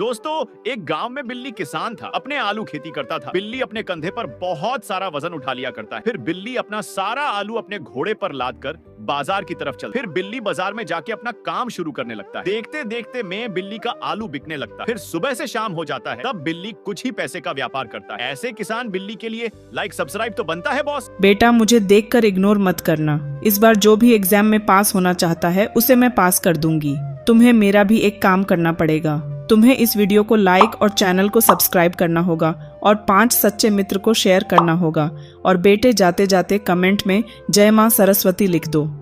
दोस्तों, एक गांव में बिल्ली किसान था, अपने आलू खेती करता था। बिल्ली अपने कंधे पर बहुत सारा वजन उठा लिया करता है। फिर बिल्ली अपना सारा आलू अपने घोड़े पर लाद कर बाजार की तरफ चल। फिर बिल्ली बाजार में जाके अपना काम शुरू करने लगता है। देखते देखते में बिल्ली का आलू बिकने लगता है। फिर सुबह से शाम हो जाता है, तब बिल्ली कुछ ही पैसे का व्यापार करता है। ऐसे किसान बिल्ली के लिए लाइक सब्सक्राइब तो बनता है बॉस। बेटा, मुझे देखकर इग्नोर मत करना। इस बार जो भी एग्जाम में पास होना चाहता है उसे मैं पास कर दूंगी। तुम्हें मेरा भी एक काम करना पड़ेगा। तुम्हें इस वीडियो को लाइक और चैनल को सब्सक्राइब करना होगा और 5 सच्चे मित्र को शेयर करना होगा। और बेटे, जाते जाते कमेंट में जय मां सरस्वती लिख दो।